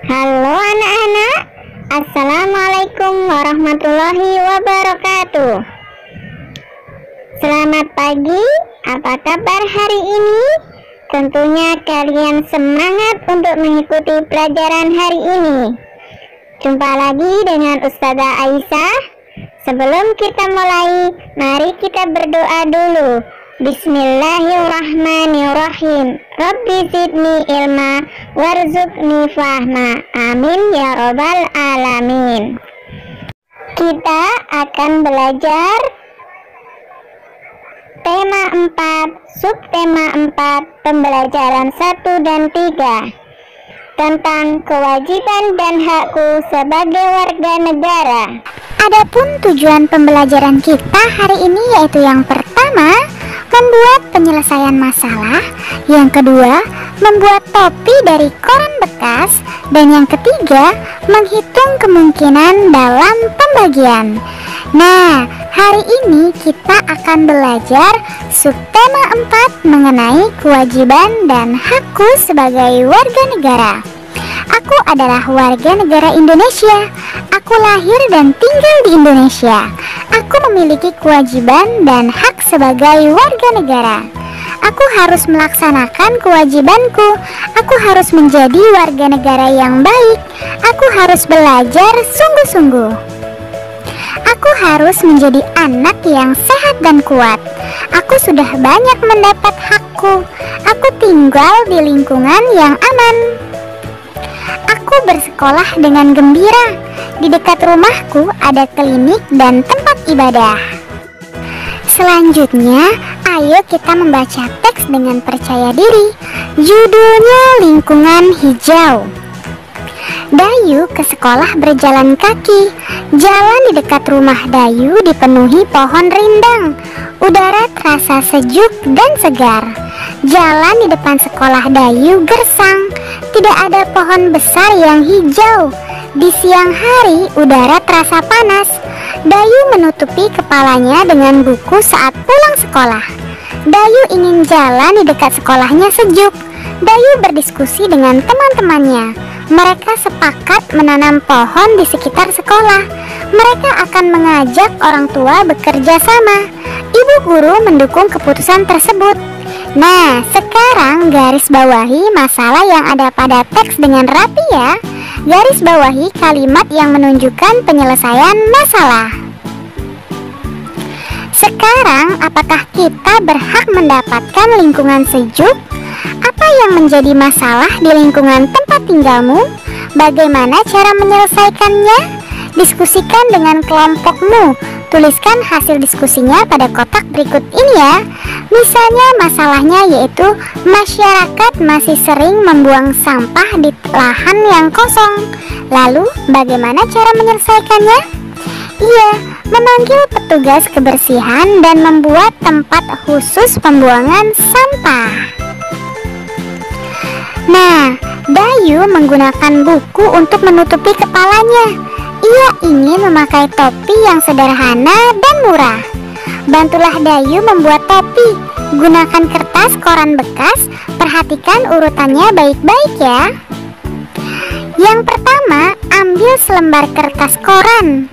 Halo anak-anak, Assalamualaikum warahmatullahi wabarakatuh. Selamat pagi, apa kabar hari ini? Tentunya kalian semangat untuk mengikuti pelajaran hari ini. Jumpa lagi dengan Ustazah Aisyah. Sebelum kita mulai, mari kita berdoa dulu. Bismillahirrahmanirrahim. Rabbi zidni ilma warzuqni fahma. Amin ya robbal alamin. Kita akan belajar tema 4, subtema 4, pembelajaran 1 dan 3 tentang kewajiban dan hakku sebagai warga negara. Adapun tujuan pembelajaran kita hari ini yaitu yang pertama, membuat penyelesaian masalah, yang kedua, membuat topi dari koran bekas, dan yang ketiga, menghitung kemungkinan dalam pembagian. Nah, hari ini kita akan belajar subtema 4 mengenai kewajiban dan hakku sebagai warga negara. Aku adalah warga negara Indonesia. Aku lahir dan tinggal di Indonesia. Aku memiliki kewajiban dan hak sebagai warga negara. Aku harus melaksanakan kewajibanku. Aku harus menjadi warga negara yang baik. Aku harus belajar sungguh-sungguh. Aku harus menjadi anak yang sehat dan kuat. Aku sudah banyak mendapat hakku. Aku tinggal di lingkungan yang aman. Aku bersekolah dengan gembira. Di dekat rumahku ada klinik dan tempat ibadah. Selanjutnya, ayo kita membaca teks dengan percaya diri. Judulnya Lingkungan Hijau. Dayu ke sekolah berjalan kaki. Jalan di dekat rumah Dayu dipenuhi pohon rindang. Udara terasa sejuk dan segar. Jalan di depan sekolah Dayu gersang. Tidak ada pohon besar yang hijau. Di siang hari, udara terasa panas. Dayu menutupi kepalanya dengan buku saat pulang sekolah. Dayu ingin jalan di dekat sekolahnya sejuk. Dayu berdiskusi dengan teman-temannya. Mereka sepakat menanam pohon di sekitar sekolah. Mereka akan mengajak orang tua bekerja sama. Ibu guru mendukung keputusan tersebut. Nah, sekarang garis bawahi masalah yang ada pada teks dengan rapi ya. Garis bawahi kalimat yang menunjukkan penyelesaian masalah. Sekarang, apakah kita berhak mendapatkan lingkungan sejuk? Apa yang menjadi masalah di lingkungan tempat tinggalmu? Bagaimana cara menyelesaikannya? Diskusikan dengan kelompokmu. Tuliskan hasil diskusinya pada kotak berikut ini ya. Misalnya masalahnya yaitu masyarakat masih sering membuang sampah di lahan yang kosong. Lalu bagaimana cara menyelesaikannya? Iya, memanggil petugas kebersihan dan membuat tempat khusus pembuangan sampah. Nah, Dayu menggunakan buku untuk menutupi kepalanya. Ia ingin memakai topi yang sederhana dan murah. Bantulah Dayu membuat topi. Gunakan kertas koran bekas. Perhatikan urutannya baik-baik ya. Yang pertama, ambil selembar kertas koran.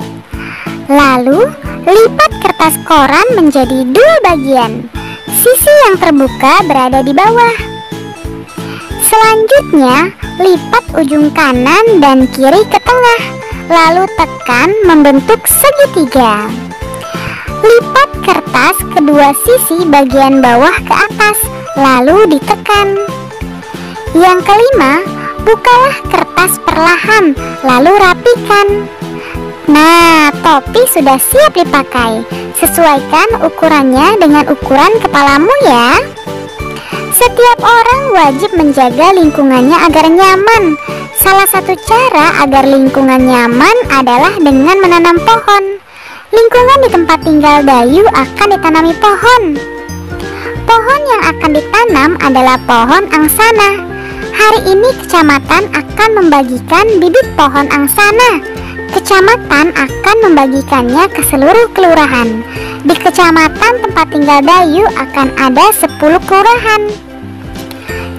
Lalu, lipat kertas koran menjadi 2 bagian. Sisi yang terbuka berada di bawah. Selanjutnya, lipat ujung kanan dan kiri ke tengah. Lalu tekan membentuk segitiga. Lipat kertas kedua sisi bagian bawah ke atas, lalu ditekan. Yang kelima, bukalah kertas perlahan, lalu rapikan. Nah, topi sudah siap dipakai. Sesuaikan ukurannya dengan ukuran kepalamu ya. Setiap orang wajib menjaga lingkungannya agar nyaman. Salah satu cara agar lingkungan nyaman adalah dengan menanam pohon. Lingkungan di tempat tinggal Dayu akan ditanami pohon. Pohon yang akan ditanam adalah pohon angsana. Hari ini kecamatan akan membagikan bibit pohon angsana. Kecamatan akan membagikannya ke seluruh kelurahan. Di kecamatan tempat tinggal Dayu akan ada 10 kelurahan.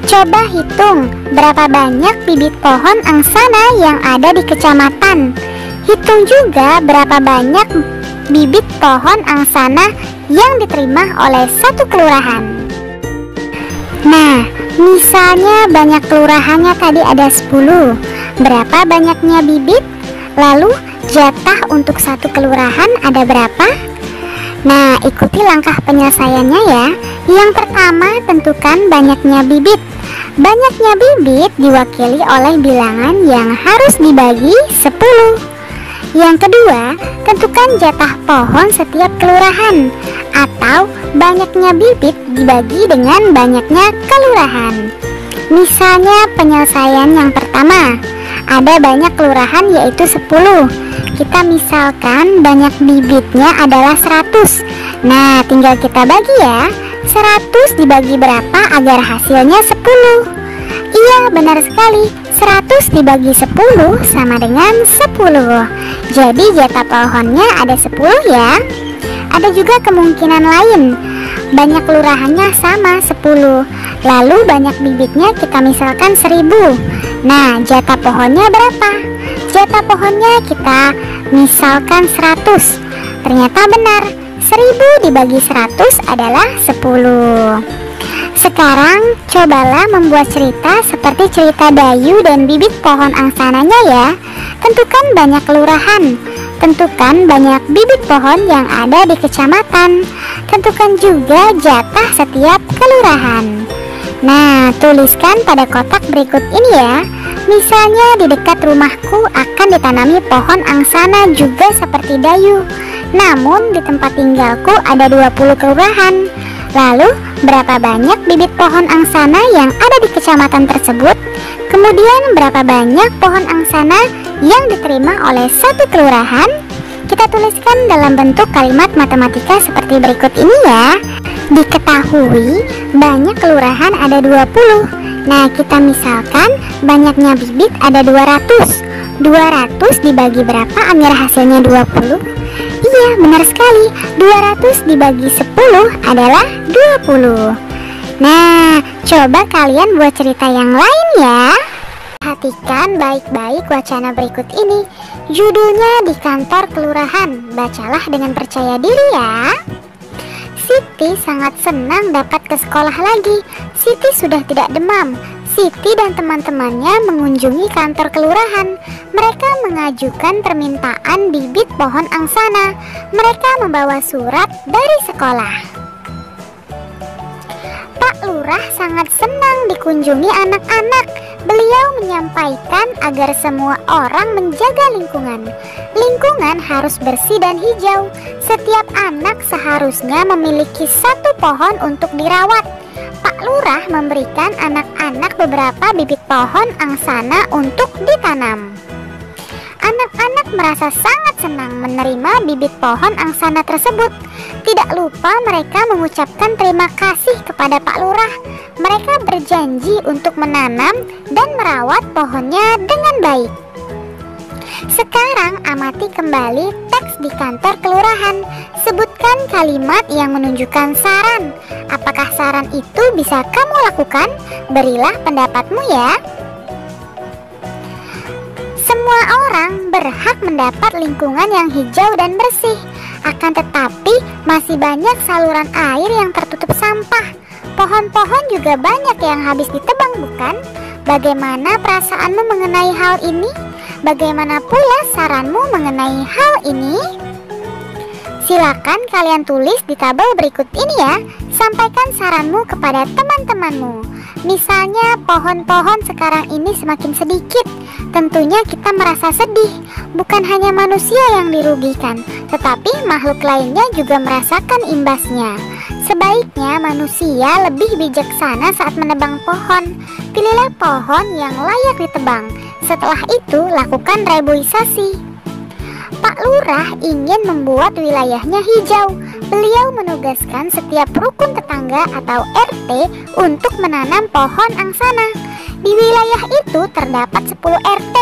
Coba hitung berapa banyak bibit pohon angsana yang ada di kecamatan. Hitung juga berapa banyak bibit pohon angsana yang diterima oleh satu kelurahan. Nah, misalnya banyak kelurahannya tadi ada 10. Berapa banyaknya bibit? Lalu jatah untuk satu kelurahan ada berapa? Nah, ikuti langkah penyelesaiannya ya. Yang pertama, tentukan banyaknya bibit. Banyaknya bibit diwakili oleh bilangan yang harus dibagi 10. Yang kedua, tentukan jatah pohon setiap kelurahan, atau banyaknya bibit dibagi dengan banyaknya kelurahan. Misalnya penyelesaian yang pertama, ada banyak kelurahan yaitu 10. Kita misalkan banyak bibitnya adalah 100. Nah, tinggal kita bagi ya. 100 dibagi berapa agar hasilnya 10? Iya, benar sekali. 100 dibagi 10 sama dengan 10. Jadi jatah pohonnya ada 10 ya. Ada juga kemungkinan lain. Banyak kelurahannya sama 10. Lalu banyak bibitnya kita misalkan 1000. Nah, jatah pohonnya berapa? Jatah pohonnya kita misalkan 100. Ternyata benar. 1000 dibagi 100 adalah 10. Sekarang cobalah membuat cerita seperti cerita Dayu dan bibit pohon angsananya ya. Tentukan banyak kelurahan. Tentukan banyak bibit pohon yang ada di kecamatan. Tentukan juga jatah setiap kelurahan. Nah, tuliskan pada kotak berikut ini ya. Misalnya di dekat rumahku akan ditanami pohon angsana juga seperti Dayu. Namun di tempat tinggalku ada 20 kelurahan. Lalu berapa banyak bibit pohon angsana yang ada di kecamatan tersebut? Kemudian berapa banyak pohon angsana yang diterima oleh satu kelurahan? Kita tuliskan dalam bentuk kalimat matematika seperti berikut ini ya. Diketahui banyak kelurahan ada 20. Nah, kita misalkan banyaknya bibit ada 200. 200 dibagi berapa agar hasilnya 20? Iya, benar sekali. 200 dibagi 10 adalah 20. Nah, coba kalian buat cerita yang lain ya. Perhatikan baik-baik wacana berikut ini. Judulnya Di Kantor Kelurahan. Bacalah dengan percaya diri ya. Siti sangat senang dapat ke sekolah lagi. Siti sudah tidak demam. Siti dan teman-temannya mengunjungi kantor kelurahan. Mereka mengajukan permintaan bibit pohon angsana. Mereka membawa surat dari sekolah. Pak Lurah sangat senang dikunjungi anak-anak. Beliau menyampaikan agar semua orang menjaga lingkungan. Lingkungan harus bersih dan hijau. Setiap anak seharusnya memiliki satu pohon untuk dirawat. Pak Lurah memberikan anak-anak beberapa bibit pohon angsana untuk ditanam. Anak-anak merasa sangat senang menerima bibit pohon angsana tersebut. Tidak lupa mereka mengucapkan terima kasih kepada Pak Lurah. Mereka berjanji untuk menanam dan merawat pohonnya dengan baik. Sekarang amati kembali teks di kantor kelurahan. Sebutkan kalimat yang menunjukkan saran. Apakah saran itu bisa kamu lakukan? Berilah pendapatmu ya. Semua orang berhak mendapat lingkungan yang hijau dan bersih. Akan tetapi masih banyak saluran air yang tertutup sampah. Pohon-pohon juga banyak yang habis ditebang, bukan? Bagaimana perasaanmu mengenai hal ini? Bagaimana pula saranmu mengenai hal ini? Silakan kalian tulis di tabel berikut ini ya. Sampaikan saranmu kepada teman-temanmu. Misalnya pohon-pohon sekarang ini semakin sedikit. Tentunya kita merasa sedih. Bukan hanya manusia yang dirugikan, tetapi makhluk lainnya juga merasakan imbasnya. Sebaiknya manusia lebih bijaksana saat menebang pohon. Pilihlah pohon yang layak ditebang. Setelah itu lakukan reboisasi. Pak Lurah ingin membuat wilayahnya hijau. Beliau menugaskan setiap rukun tetangga atau RT untuk menanam pohon angsana. Di wilayah itu terdapat 10 RT.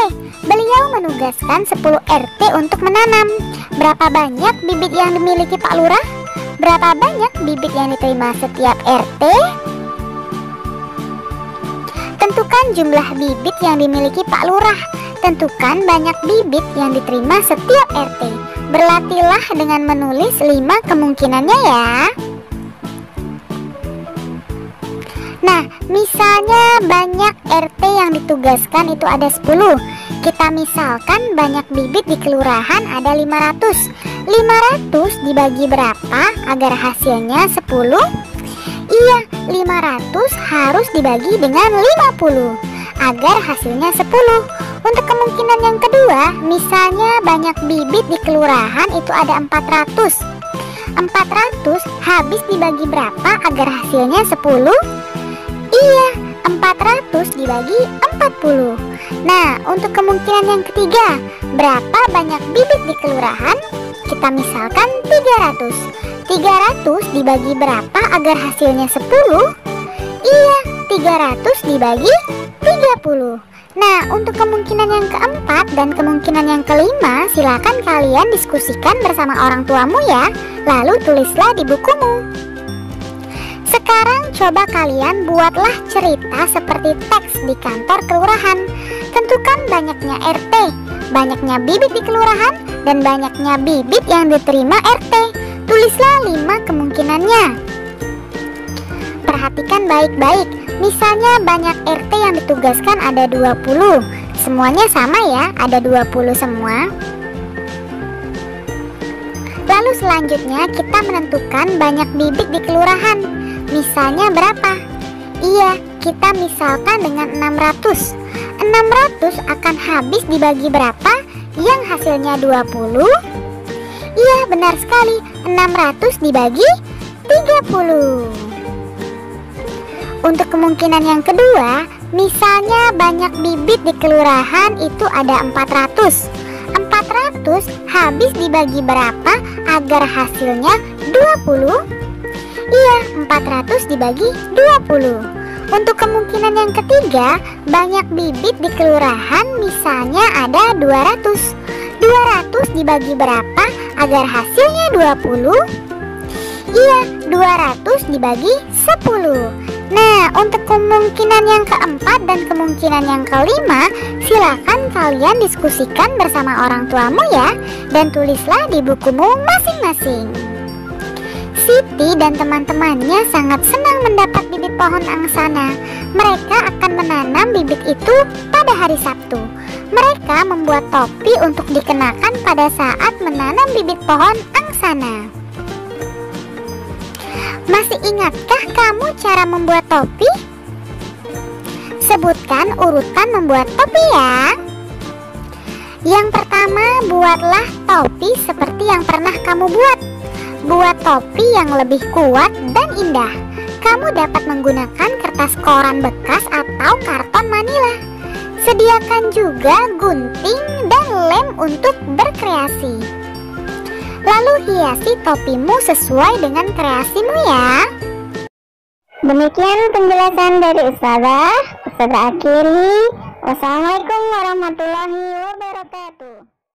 Beliau menugaskan 10 RT untuk menanam. Berapa banyak bibit yang dimiliki Pak Lurah? Berapa banyak bibit yang diterima setiap RT? Tentukan jumlah bibit yang dimiliki Pak Lurah. Tentukan banyak bibit yang diterima setiap RT. Berlatihlah dengan menulis 5 kemungkinannya ya. Nah, misalnya banyak RT yang ditugaskan itu ada 10. Kita misalkan banyak bibit di kelurahan ada 500. 500 dibagi berapa agar hasilnya 10? Iya, 500 harus dibagi dengan 50 agar hasilnya 10. Untuk kemungkinan yang kedua, misalnya banyak bibit di kelurahan itu ada 400. 400 habis dibagi berapa agar hasilnya 10? Iya, 400 dibagi 40. Nah, untuk kemungkinan yang ketiga, berapa banyak bibit di kelurahan? Kita misalkan 300. 300 dibagi berapa agar hasilnya 10? Iya, 300 dibagi 30. Nah, untuk kemungkinan yang keempat dan kemungkinan yang kelima, silakan kalian diskusikan bersama orang tuamu ya. Lalu tulislah di bukumu. Sekarang coba kalian buatlah cerita seperti teks di kantor kelurahan. Tentukan banyaknya RT, banyaknya bibit di kelurahan, dan banyaknya bibit yang diterima RT. Tulislah 5 kemungkinannya. Perhatikan baik-baik. Misalnya banyak RT yang ditugaskan ada 20. Semuanya sama ya, ada 20 semua. Lalu selanjutnya kita menentukan banyak bibit di kelurahan. Misalnya berapa? Iya, kita misalkan dengan 600. 600 akan habis dibagi berapa? Yang hasilnya 20? Iya, benar sekali. 600 dibagi 30. Untuk kemungkinan yang kedua, misalnya banyak bibit di kelurahan itu ada 400. 400 habis dibagi berapa agar hasilnya 20? Iya, 400 dibagi 20. Untuk kemungkinan yang ketiga, banyak bibit di kelurahan misalnya ada 200. 200 dibagi berapa agar hasilnya 20? Iya, 200 dibagi 10. Nah, untuk kemungkinan yang keempat dan kemungkinan yang kelima, silakan kalian diskusikan bersama orang tuamu ya, dan tulislah di bukumu masing-masing. Siti dan teman-temannya sangat senang mendapat bibit pohon angsana. Mereka akan menanam bibit itu pada hari Sabtu. Mereka membuat topi untuk dikenakan pada saat menanam bibit pohon angsana. Masih ingatkah kamu cara membuat topi? Sebutkan urutan membuat topi ya. Yang pertama, buatlah topi seperti yang pernah kamu buat. Buat topi yang lebih kuat dan indah. Kamu dapat menggunakan kertas koran bekas atau karton manila. Sediakan juga gunting dan lem untuk berkreasi. Lalu hiasi topimu sesuai dengan kreasimu ya. Demikian penjelasan dari Ustazah akhiri. Wassalamualaikum warahmatullahi wabarakatuh.